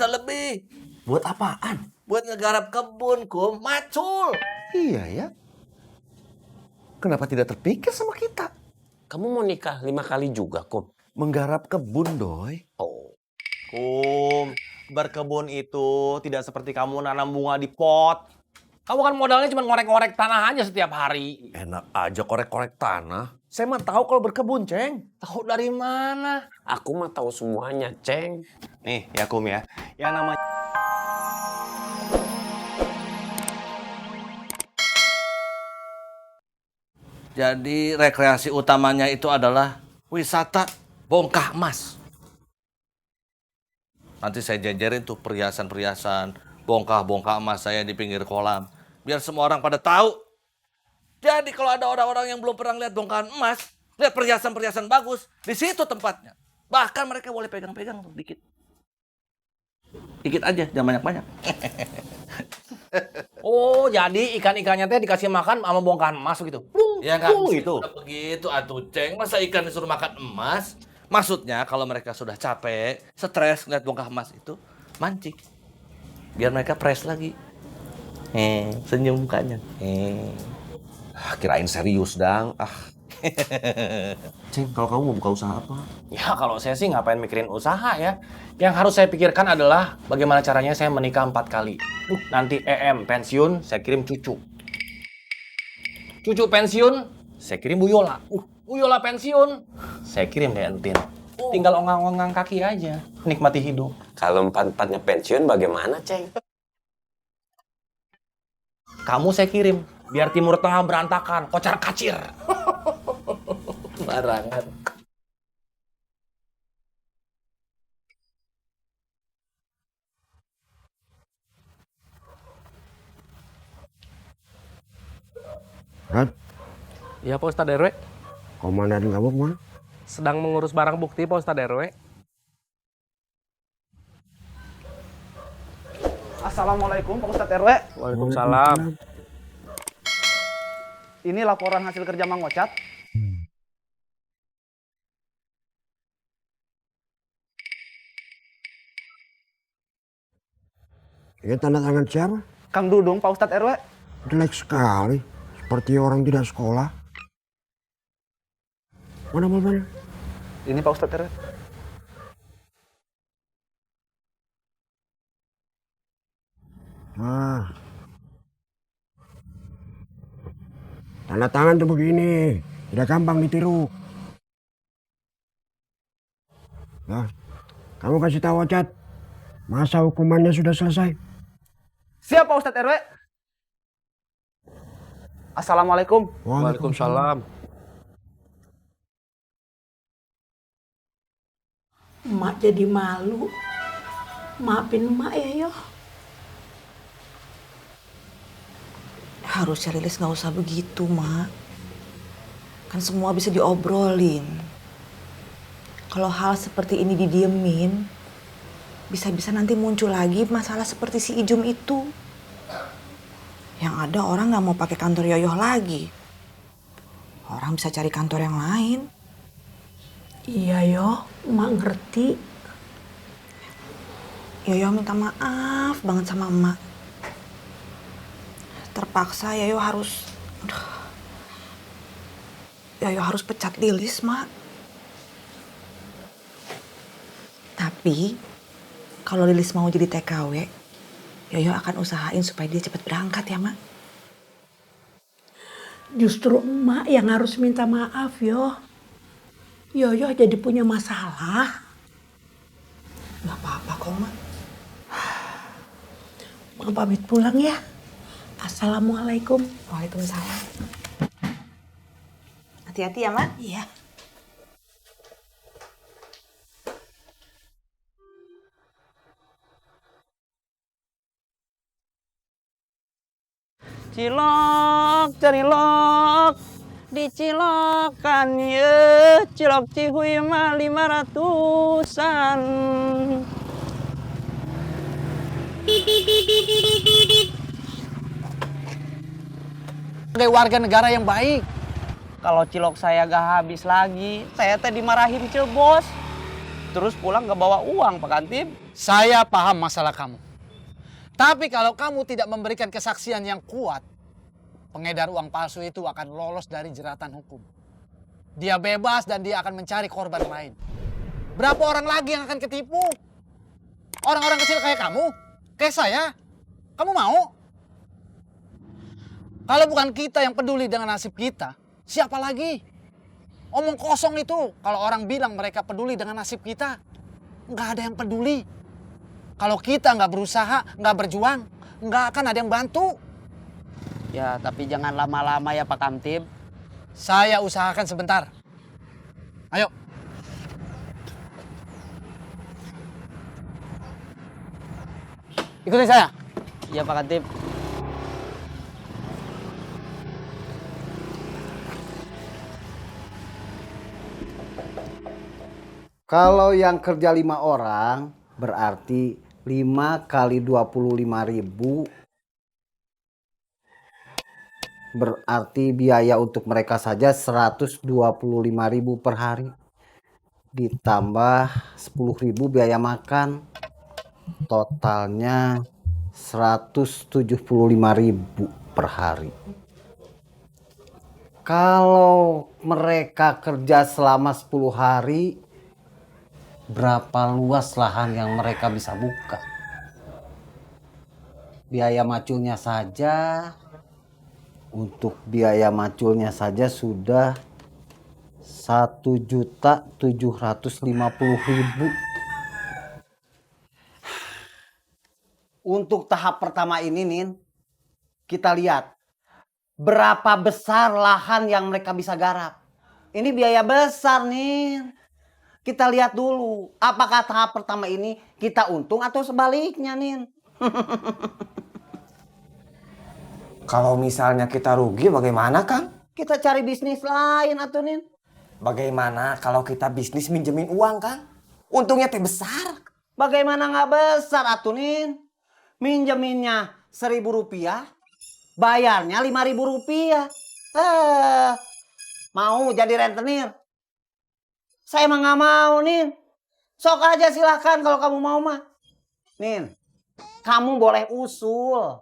lebih. Buat apaan? Buat ngegarap kebun, Kum. Macul. Iya ya. Kenapa tidak terpikir sama kita? Kamu mau nikah 5 kali juga, Kum? Menggarap kebun, Doi. Oh. Kum, berkebun itu tidak seperti kamu nanam bunga di pot. Kamu kan modalnya cuma ngorek-ngorek tanah aja setiap hari. Enak aja korek-korek tanah. Saya mah tahu kalau berkebun, Ceng. Tahu dari mana? Aku mah tahu semuanya, Ceng. Nih ya Kum ya, yang namanya Jadi rekreasi utamanya itu adalah wisata bongkah emas. Nanti saya jajarin tuh perhiasan-perhiasan, bongkah-bongkah emas saya di pinggir kolam. Biar semua orang pada tahu. Jadi kalau ada orang-orang yang belum pernah lihat bongkahan emas, lihat perhiasan-perhiasan bagus, di situ tempatnya. Bahkan mereka boleh pegang-pegang tuh dikit. Dikit aja, jangan banyak-banyak. oh jadi ikan-ikannya teh dikasih makan sama bongkahan emas gitu. Ya nggak gitu. Begitu atuh, Ceng. Masa ikan disuruh makan emas? Maksudnya kalau mereka sudah capek, stres ngeliat bongkah emas itu, mancing. Biar mereka fresh lagi. Senyum mukanya. Kirain serius, Dang. Ceng, kalau kamu mau buka usaha apa? Ya kalau saya sih ngapain mikirin usaha ya. Yang harus saya pikirkan adalah bagaimana caranya saya menikah 4 kali. Nanti EM pensiun, saya kirim cucu. Cucu pensiun, saya kirim Bu Yola. Bu Yola pensiun, saya kirim deh Entin. Tinggal ongang-ongang kaki aja, nikmati hidup. Kalau 4-4-nya pensiun bagaimana, Ceng? Kamu saya kirim, biar Timur Tengah berantakan, kocar kacir. Barangan. Rat, Iya Pak Ustadz RW, komandan kamu kemana? sedang mengurus barang bukti Pak Ustadz RW. Assalamualaikum Pak Ustadz RW. Waalaikumsalam. Ini laporan hasil kerja Mang Ocat. Ini tanda tangan siapa? Kang Dudung Pak Ustadz RW. Jelek sekali, seperti orang tidak sekolah. Mana? Ini Pak Ustadz RW. Nah, tanda tangan tuh begini, tidak gampang ditiru. Nah, kamu kasih tahu Ocat, masa hukumannya sudah selesai. Siap Pak Ustadz RW. Assalamualaikum. Waalaikumsalam. Emak jadi malu. Maafin emak ya, Yoh. Harusnya Lilis nggak usah begitu, Mak. Kan semua bisa diobrolin. Kalau hal seperti ini didiemin, bisa-bisa nanti muncul lagi masalah seperti si Ijum itu. Yang ada orang nggak mau pakai kantor Yoyoh lagi. Orang bisa cari kantor yang lain. Iya, Yoh. Emak ngerti. Yoyoh minta maaf banget sama emak. Terpaksa Yoyoh harus pecat Lilis, Mak. Tapi kalau Lilis mau jadi TKW, Yoyoh akan usahain supaya dia cepat berangkat ya, Mak. Justru emak yang harus minta maaf, Yoh. Yoyoh jadi punya masalah. Gak apa-apa kok, Mak. Mak pamit pulang ya. Assalamualaikum. Waalaikumsalam. Hati-hati ya, Mak. Iya. Cilok, cerilok, dicilokan ye, cilok cihuy mah 500-an. Sebagai warga negara yang baik, kalau cilok saya gak habis lagi, saya teh dimarahin ce bos. terus pulang nggak bawa uang, Pak Kantip. Saya paham masalah kamu. Tapi kalau kamu tidak memberikan kesaksian yang kuat, pengedar uang palsu itu akan lolos dari jeratan hukum. Dia bebas dan dia akan mencari korban lain. Berapa orang lagi yang akan ketipu? Orang-orang kecil kayak kamu? Kayak saya? Kamu mau? Kalau bukan kita yang peduli dengan nasib kita, siapa lagi? Omong kosong itu kalau orang bilang mereka peduli dengan nasib kita. Nggak ada yang peduli. Kalau kita nggak berusaha, nggak berjuang, nggak akan ada yang bantu. Ya, tapi jangan lama-lama ya Pak Kamtib. Saya usahakan sebentar. Ayo. Ikutin saya. Iya Pak Kamtib. Kalau yang kerja 5 orang, berarti 5 kali 25.000, berarti biaya untuk mereka saja 125.000 per hari. Ditambah 10.000 biaya makan, totalnya 175.000 per hari. Kalau mereka kerja selama 10 hari, berapa luas lahan yang mereka bisa buka? Biaya maculnya saja, untuk biaya maculnya saja sudah 1.750.000. Untuk tahap pertama ini, Nin, kita lihat berapa besar lahan yang mereka bisa garap. Ini biaya besar, Nin. Kita lihat dulu, apakah tahap pertama ini kita untung atau sebaliknya, Nin? Kalau misalnya kita rugi bagaimana, Kang? Kita cari bisnis lain atau, Nin? Bagaimana kalau kita bisnis minjemin uang, Kang? Untungnya teh besar. Bagaimana nggak besar atuh, Nin? Minjeminnya 1.000 rupiah, bayarnya 5.000 rupiah. Mau jadi rentenir? Saya emang nggak mau, Nin. Sok aja silakan kalau kamu mau mah. Nin, kamu boleh usul.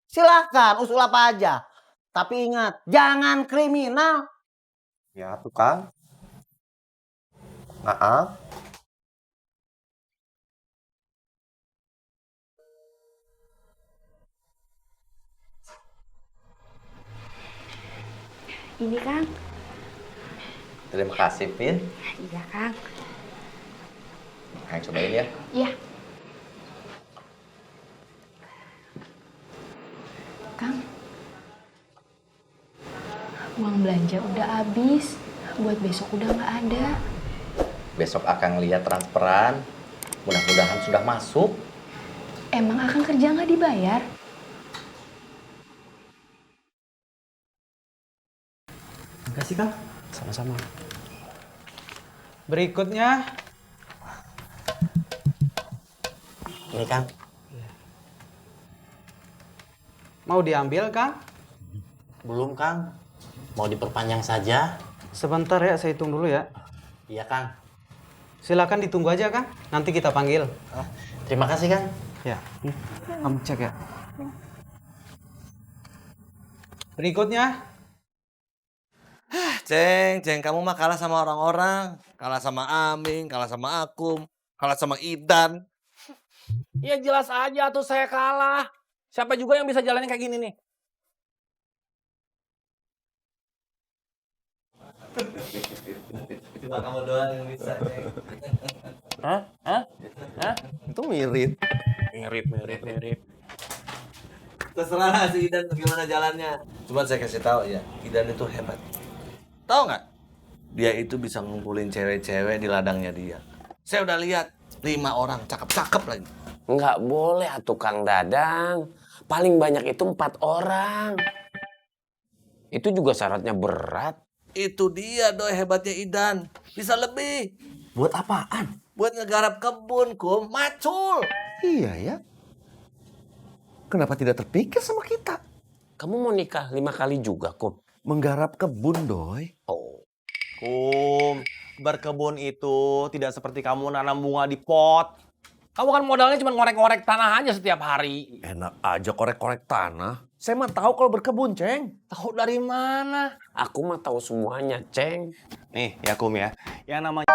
Silakan, usul apa aja. Tapi ingat, jangan kriminal. Ya, tuh, Kang. Maaf. Ini Kang. Terima kasih, Pin. Iya Kang. Kang cobain ya. Iya. Kang. Uang belanja udah habis. Buat besok udah nggak ada. Besok akan lihat transferan. Mudah-mudahan sudah masuk. Emang akan kerja nggak dibayar? Makasih Kang. Sama-sama. Berikutnya. Ini, Kang. Mau diambil Kang? Belum, Kang. Mau diperpanjang saja. Sebentar ya, saya hitung dulu ya. Iya, Kang. Silakan ditunggu aja Kang. Nanti kita panggil. Terima kasih, Kang. Ya. Kamu cek ya. Berikutnya. Ceng, kamu mah kalah sama orang-orang. Kalah sama Aming, kalah sama Akum, kalah sama Idan. Ya jelas aja tuh saya kalah. Siapa juga yang bisa jalanin kayak gini nih? Cuma kamu doang yang bisa, Ceng. Hah? Itu mirip. Mirip. Terserah si Idan gimana jalannya. Cuman saya kasih tahu ya, Idan itu hebat. Tahu nggak? Dia itu bisa ngumpulin cewek-cewek di ladangnya dia. Saya udah lihat 5 orang cakep-cakep lagi. Nggak boleh atuh, Kang Dadang. Paling banyak itu 4 orang. Itu juga syaratnya berat. Itu dia doi hebatnya Idan. Bisa lebih. Buat apaan? Buat ngegarap kebun, Kum. Macul. Iya ya. Kenapa tidak terpikir sama kita? Kamu mau nikah 5 kali juga, Kum? Menggarap kebun, Doi. Oh. Kum, berkebun itu tidak seperti kamu nanam bunga di pot. Kamu kan modalnya cuma ngorek-ngorek tanah aja setiap hari. Enak aja korek-korek tanah. Saya mah tahu kalau berkebun, Ceng. Tahu dari mana? Aku mah tahu semuanya, Ceng. Nih, ya Kum ya. Yang namanya